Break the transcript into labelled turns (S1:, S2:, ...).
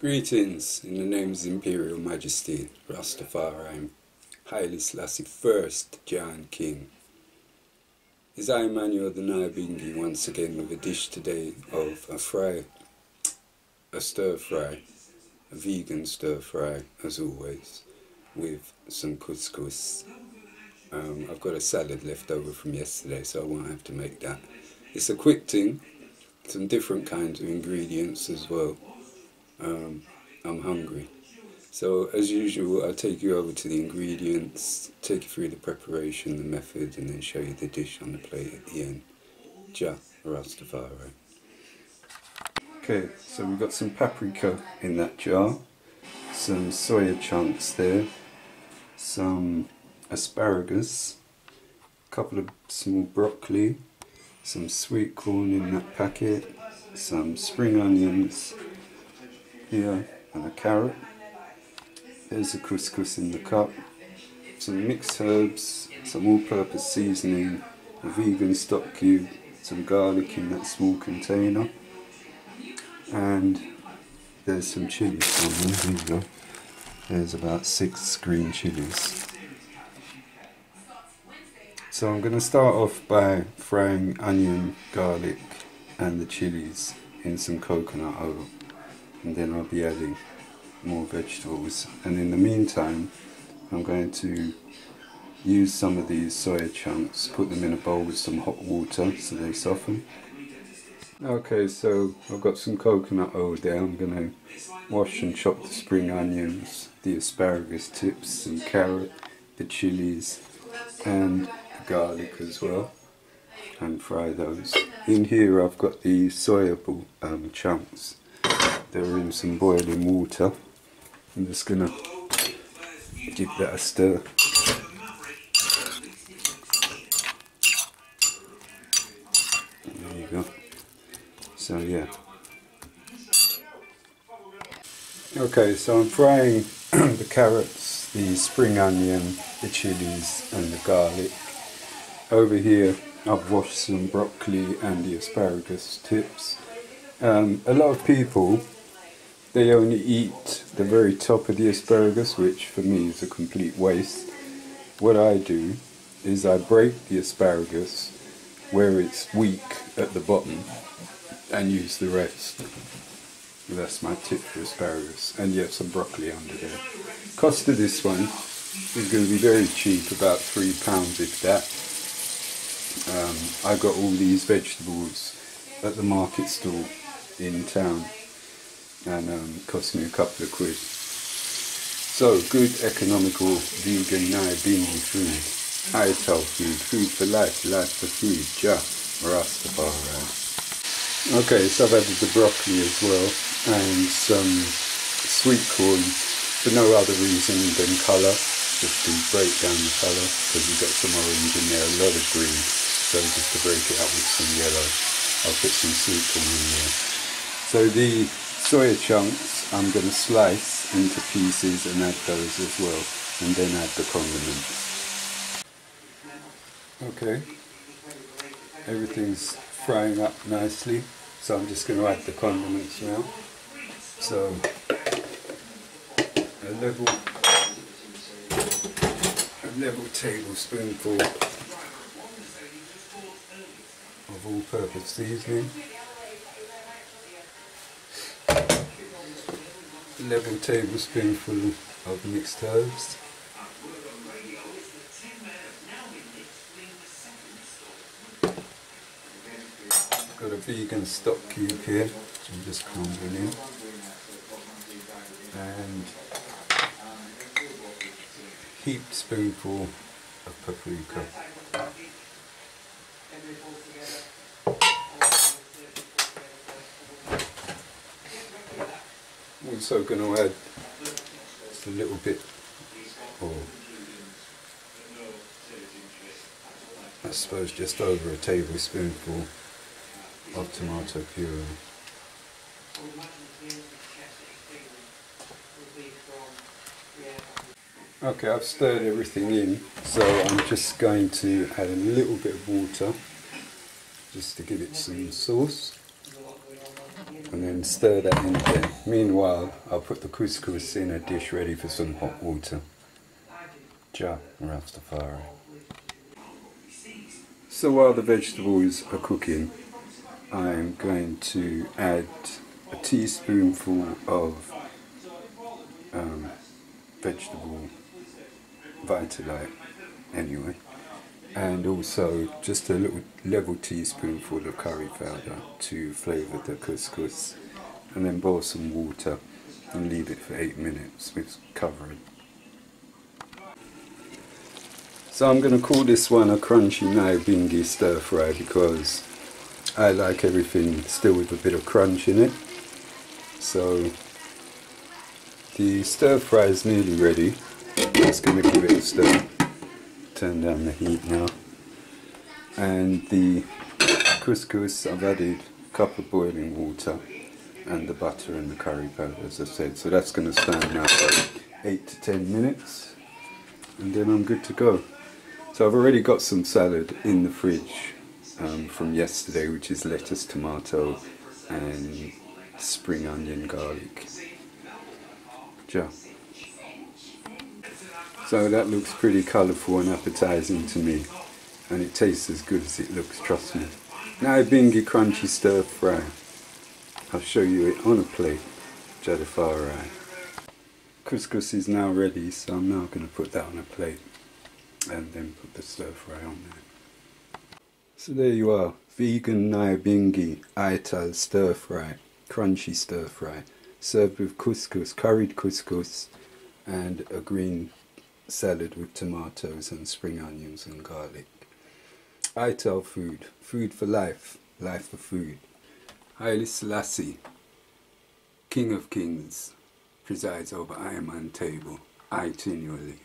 S1: Greetings in the name of His Imperial Majesty, Rastafarian, Haile Selassie First, John King. Is I, Emmanuel the Nyabinghi, once again with a dish today of a stir fry, a vegan stir fry as always, with some couscous. I've got a salad left over from yesterday, so I won't have to make that. It's a quick thing, some different kinds of ingredients as well. I'm hungry. So as usual, I'll take you over to the ingredients, take you through the preparation, the method, and then show you the dish on the plate at the end. Ja Rastafari. Okay, so we've got some paprika in that jar, some soya chunks there, some asparagus, a couple of small broccoli, some sweet corn in that packet, some spring onions here, and a carrot. There's a couscous in the cup, some mixed herbs, some all-purpose seasoning, a vegan stock cube, some garlic in that small container, and there's some chilies on there. Here you go. There's about 6 green chilies. So I'm going to start off by frying onion, garlic and the chilies in some coconut oil, and then I'll be adding more vegetables. And in the meantime, I'm going to use some of these soya chunks, put them in a bowl with some hot water so they soften. Okay, so I've got some coconut oil there. I'm going to wash and chop the spring onions, the asparagus tips, some carrot, the chilies and the garlic as well, and fry those. In here I've got the soya chunks. They're in some boiling water. I'm just going to give that a stir. There you go. So yeah. Okay, so I'm frying the carrots, the spring onion, the chilies and the garlic. Over here I've washed some broccoli and the asparagus tips. A lot of people, they only eat the very top of the asparagus, which for me is a complete waste. What I do is I break the asparagus where it's weak at the bottom and use the rest. That's my tip for asparagus. And yeah, some broccoli under there. Cost of this one is going to be very cheap, about £3 if that. I got all these vegetables at the market stall in town, and cost me a couple of quid. So good, economical, vegan, Nyabinghi food, high health food, food for life, life for food, Ja Rastafari. Okay, so I've added the broccoli as well, and some sweet corn for no other reason than colour, just to break down the colour, because we've got some orange in there, a lot of green, so just to break it up with some yellow, I'll put some sweet corn in there. So the soya chunks I'm going to slice into pieces and add those as well, and then add the condiments. Okay, everything's frying up nicely, so I'm just going to add the condiments now. So a level tablespoonful of all-purpose seasoning, a level tablespoonful of mixed herbs, got a vegan stock cube here, which I'm just crumbling in, and heaped spoonful of paprika. I'm also going to add just a little bit, or I suppose just over a tablespoonful of tomato puree. Okay, I've stirred everything in, so I'm just going to add a little bit of water just to give it some sauce. And then stir that in there. Meanwhile, I'll put the couscous in a dish ready for some hot water. Ja Rastafari. So while the vegetables are cooking, I'm going to add a teaspoonful of vegetable Vitalite anyway, and also just a little level teaspoonful of curry powder to flavour the couscous, and then boil some water and leave it for 8 minutes with covering. So I'm going to call this one a crunchy Nyabinghi stir fry because I like everything still with a bit of crunch in it. So the stir fry is nearly ready. Just going to give it a stir. Turn down the heat now. And the couscous, I've added a cup of boiling water and the butter and the curry powder, as I said. So that's going to stand now for 8 to 10 minutes. And then I'm good to go. So I've already got some salad in the fridge from yesterday, which is lettuce, tomato and spring onion, garlic. Ja. So that looks pretty colourful and appetizing to me, and it tastes as good as it looks, trust me. Nyabinghi crunchy stir fry. I'll show you it on a plate. Rastafari. Couscous is now ready, so I'm now going to put that on a plate and then put the stir fry on there. So there you are, vegan Nyabinghi Ital stir fry, crunchy stir fry, served with couscous, curried couscous, and a green salad with tomatoes and spring onions and garlic. Ital food, food for life, life for food. Haile Selassie, King of Kings, presides over Iron Man table, itinerally.